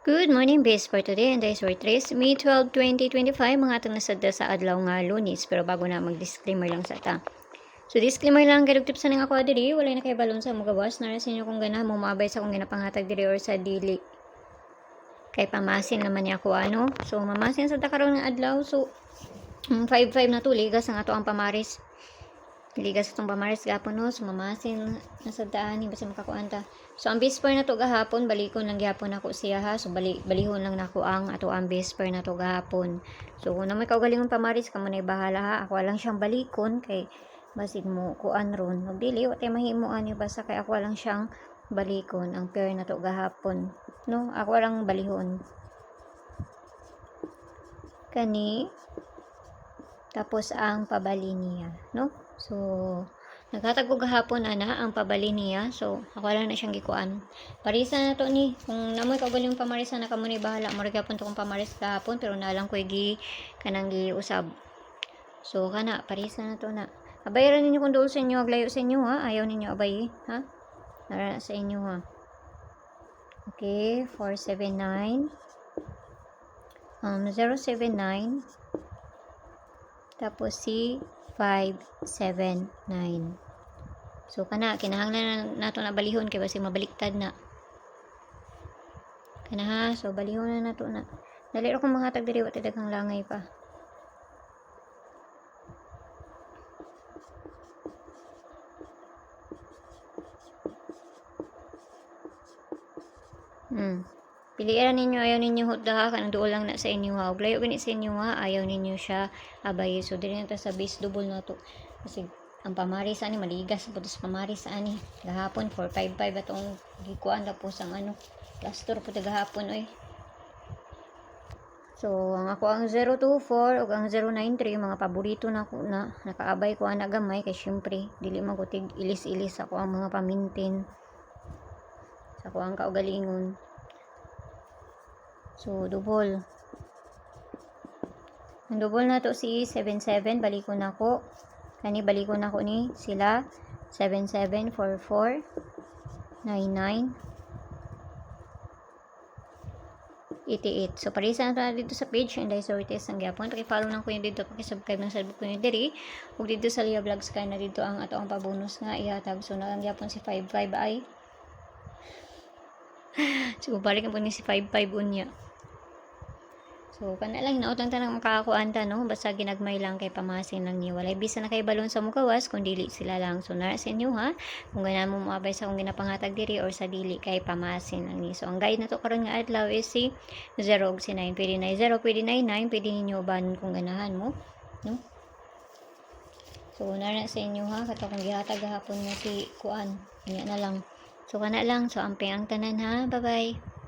Good morning, base for today and days for 3 May 12, 2025. Mga atong nasadda sa adlaw nga Lunes. Pero bago na mag-disclaimer lang sa ta. So disclaimer lang kay dugtip sa nang ako diri, wala na kay balon sa mugawas na sa inyo kung ganahan mo maabay sa kung ginapanghatag diri or sa dili. Kay pamasin naman ni ako ano. So mamasin sa ta karon nga adlaw. So 5-5 na to ligas ang ato ang pamaris. Ligas itong pamaris gapon no, sumamasin nasa daan ni basta makakuanta. So ang bisper na to gahapon balikon lang gyapon ako siya ha. So balihon lang nako ang ato ang bisper na to gahapon. So kung may kaugalingong pamaris kamo na bahala ha. Ako lang siyang balikon kay basig mo kuan ron. Ug dili wa tay mahimuan ni basta kay ako lang siyang balikon ang pair na to gahapon. No, ako lang balihon. Kani tapos ang pabali niya, no? So, naghatag ko gahapon ana ang pabali niya. So, ako lang na siyang gikuan. Parisa na to ni. Kung namoy kaugaling pamarisa na kamo ni bahala. Mo gyapon to kung pamaris gahapon pero nalang ko kanang giusab. So, kana parisa na to na. Abayaran ninyo kung dool sa inyo, aglayo sa inyo ha. Ayaw ninyo abay, ha? Nara sa inyo ha. Okay, 479 079 tapos si 579. So kana kinahanglan nato na balihon kay basi mabaliktad na. Kana ha, so balihon na nato na. Dali ra kong manghatag diri wa daghang langay pa. Pilian ninyo, ayaw ninyo hutda ha, kanang duol lang na sa inyo ha. Ug layo gani sa inyo ha, ayaw ninyo siya abay. So dili na ta sa base double na to. Kasi ang pamaris ani maligas pud sa pamaris ani. Gahapon 455 atong gikuan tapos ang ano, plaster pud gahapon oy. So ang ako ang 024 ug ang 093 mga paborito na ko na nakaabay ko ana gamay kay syempre dili man ko tig ilis-ilis ako ang mga pamintin. Sa ko ang kaugalingon. So, double. Ang double na to si 77. Balikon ako. Kani balikon ako ni sila. 7744 99 88. So, parisa na to na dito sa page. And I saw it is ang gyapon. Paki-follow lang ko yun dito. Paki-subscribe ng sa ko yun diri. Ug dito sa Lia Vlogs kay na dito ang ato ang pabonus nga ihatag. So, na ang gyapon si 55 ay. So, balik na po ni si 55 unya. So, kana lang hinaot lang tanang makakuanta no, basta ginagmay lang kay pamasin lang niya. Walay bisa na kay balon sa mukawas kung dili sila lang. So, nara sa inyo ha. Kung ganahan mo moabay sa kung ginapanghatag diri or sa dili kay pamasin lang ni. So, ang guide na to karon nga adlaw is si 0 ug si 9. Pwede na 0, pwede na 9, pwede ninyo ban kung ganahan mo, no? So, nara sa inyo ha. Kato kung gihatag gahapon mo si kuan. Nya na lang. So, kana lang. So, amping ang tanan ha. Bye-bye.